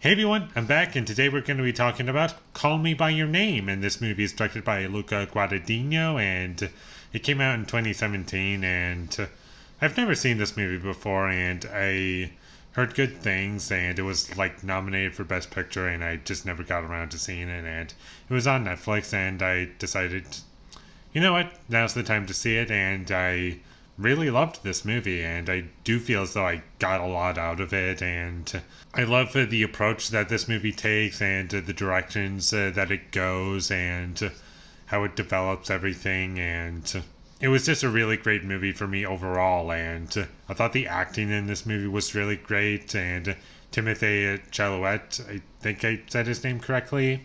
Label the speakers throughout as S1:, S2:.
S1: Hey everyone, I'm back, and today we're going to be talking about Call Me By Your Name, and this movie is directed by Luca Guadagnino, and it came out in 2017, and I've never seen this movie before, and I heard good things, and it was nominated for Best Picture, and I just never got around to seeing it, and it was on Netflix, and I decided, you know what, now's the time to see it, and I really loved this movie, and I do feel as though I got a lot out of it, and I love the approach that this movie takes, and the directions that it goes, and how it develops everything, and it was just a really great movie for me overall, and I thought the acting in this movie was really great, and Timothy Chalamet, I think I said his name correctly,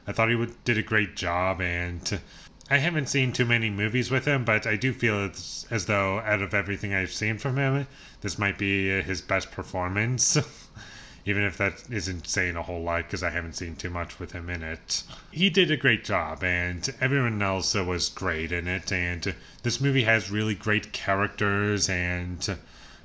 S1: I thought he did a great job, and I haven't seen too many movies with him, but I do feel as though out of everything I've seen from him, this might be his best performance. Even if that isn't saying a whole lot because I haven't seen too much with him in it. He did a great job, and everyone else was great in it, and this movie has really great characters, and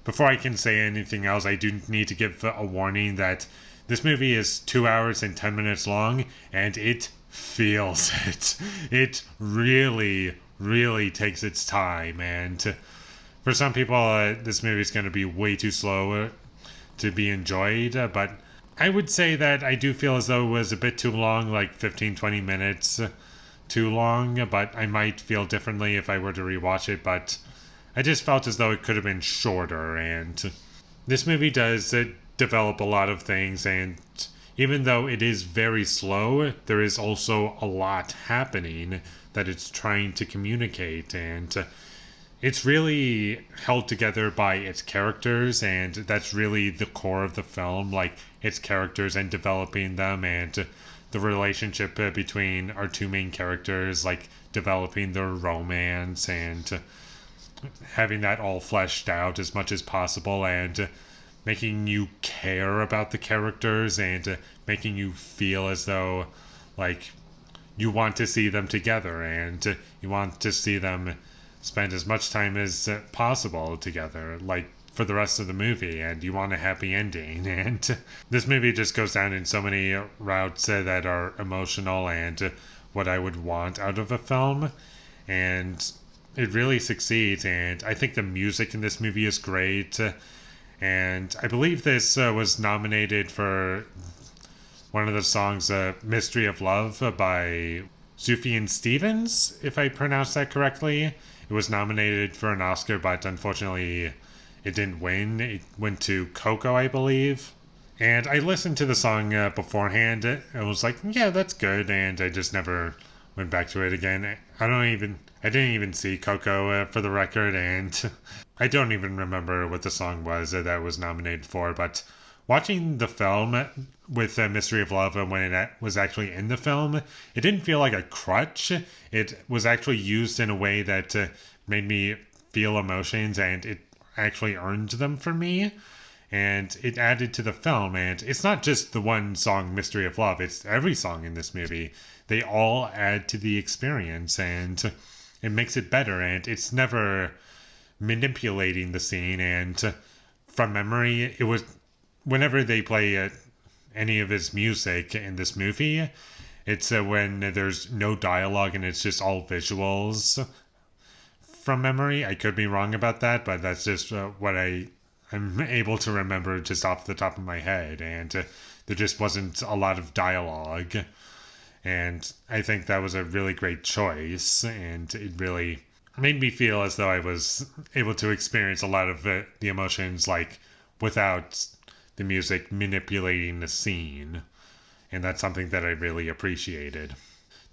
S1: before I can say anything else, I do need to give a warning that this movie is 2 hours and 10 minutes long, and it feels it. It really, really takes its time, and for some people, this movie is going to be way too slow to be enjoyed, but I would say that I do feel as though it was a bit too long, like 15-20 minutes too long, but I might feel differently if I were to rewatch it, but I just felt as though it could have been shorter, and this movie does develop a lot of things, and even though it is very slow, there is also a lot happening that it's trying to communicate, and it's really held together by its characters, and that's really the core of the film, like its characters and developing them, and the relationship between our two main characters, like developing their romance and having that all fleshed out as much as possible, and making you care about the characters, and making you feel as though like you want to see them together, and you want to see them spend as much time as possible together, like for the rest of the movie, and you want a happy ending. And this movie just goes down in so many routes that are emotional and what I would want out of a film, and it really succeeds. And I think the music in this movie is great, and I believe this was nominated for one of the songs, Mystery of Love by Sufjan Stevens, if I pronounced that correctly. It was nominated for an Oscar, but unfortunately it didn't win. It went to Coco, I believe. And I listened to the song beforehand. I was like, yeah, that's good. And I just never went back to it again. I didn't even see Coco for the record. And I don't even remember what the song was that it was nominated for. But watching the film with Mystery of Love when it was actually in the film, it didn't feel like a crutch. It was actually used in a way that made me feel emotions, and it actually earned them for me. And it added to the film, and it's not just the one song, Mystery of Love, it's every song in this movie. They all add to the experience, and it makes it better, and it's never manipulating the scene. And from memory, it was whenever they play any of his music in this movie, it's when there's no dialogue and it's just all visuals. From memory, I could be wrong about that, but that's just what I'm able to remember just off the top of my head, and there just wasn't a lot of dialogue, and I think that was a really great choice, and it really made me feel as though I was able to experience a lot of the emotions, like without the music manipulating the scene, and that's something that I really appreciated.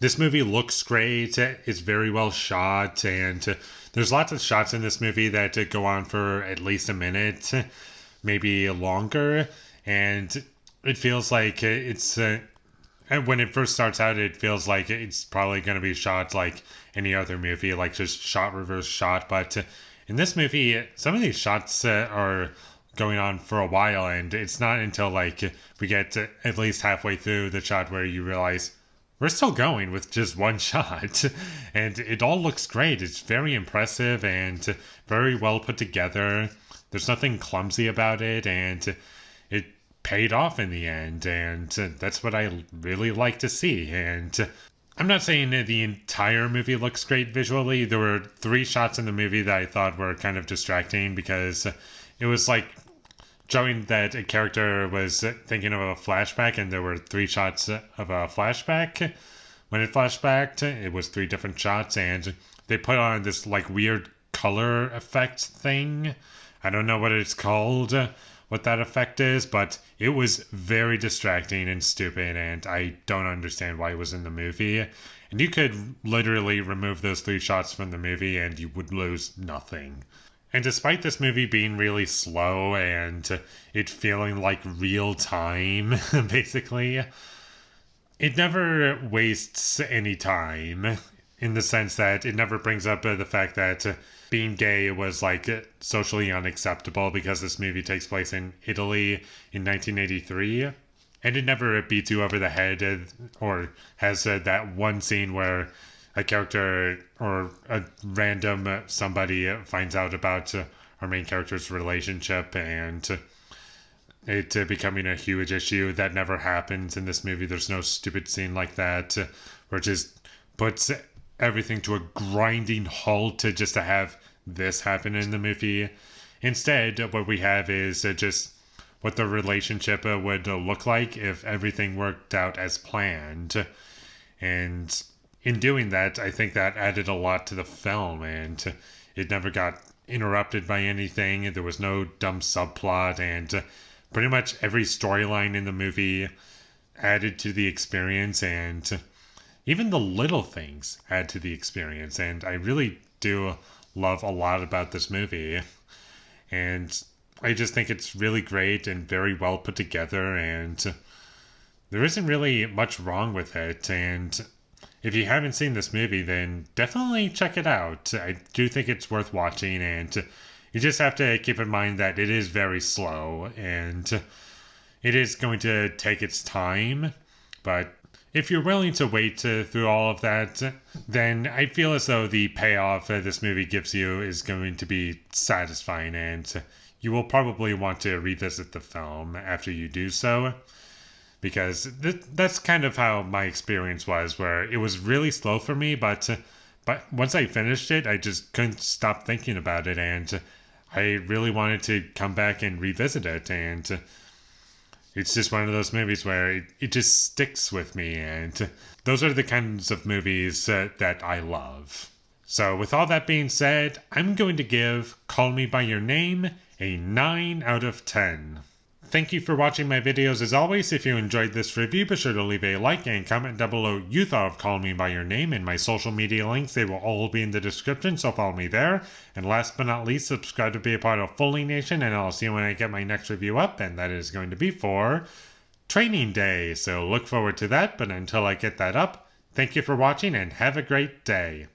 S1: This movie looks great, it's very well shot, and there's lots of shots in this movie that go on for at least a minute, maybe longer, and it feels like it's when it first starts out, it feels like it's probably going to be shot like any other movie, like just shot reverse shot, but in this movie, some of these shots are going on for a while, and it's not until we get at least halfway through the shot where you realize we're still going with just one shot. And it all looks great. It's very impressive and very well put together. There's nothing clumsy about it, and it paid off in the end, and that's what I really like to see. And I'm not saying that the entire movie looks great visually. There were 3 shots in the movie that I thought were kind of distracting because it was like showing that a character was thinking of a flashback, and there were 3 shots of a flashback. When it flashed back, it was 3 different shots, and they put on this like weird color effect thing. I don't know what it's called, what that effect is, but it was very distracting and stupid, and I don't understand why it was in the movie. And you could literally remove those 3 shots from the movie and you would lose nothing. And despite this movie being really slow and it feeling like real time, basically, it never wastes any time in the sense that it never brings up the fact that being gay was like socially unacceptable because this movie takes place in Italy in 1983. And it never beats you over the head or has that one scene where a character or a random somebody finds out about our main character's relationship and it becoming a huge issue. That never happens in this movie. There's no stupid scene like that where it just puts everything to a grinding halt just to have this happen in the movie. Instead, what we have is just what the relationship would look like if everything worked out as planned. And in doing that, I think that added a lot to the film, and it never got interrupted by anything. There was no dumb subplot, and pretty much every storyline in the movie added to the experience, and even the little things add to the experience. And I really do love a lot about this movie. And I just think it's really great and very well put together, and there isn't really much wrong with it. And if you haven't seen this movie, then definitely check it out. I do think it's worth watching, and you just have to keep in mind that it is very slow and it is going to take its time. But if you're willing to wait through all of that, then I feel as though the payoff that this movie gives you is going to be satisfying, and you will probably want to revisit the film after you do so. Because that's kind of how my experience was, where it was really slow for me, but once I finished it, I just couldn't stop thinking about it, and I really wanted to come back and revisit it, and it's just one of those movies where it just sticks with me, and those are the kinds of movies that I love. So with all that being said, I'm going to give Call Me By Your Name a 9 out of 10. Thank you for watching my videos as always. If you enjoyed this review, be sure to leave a like and comment down below what you thought of Call Me By Your Name, and my social media links, they will all be in the description, so follow me there. And last but not least, subscribe to be a part of Foley Nation, and I'll see you when I get my next review up, and that is going to be for Training Day. So look forward to that, but until I get that up, thank you for watching and have a great day.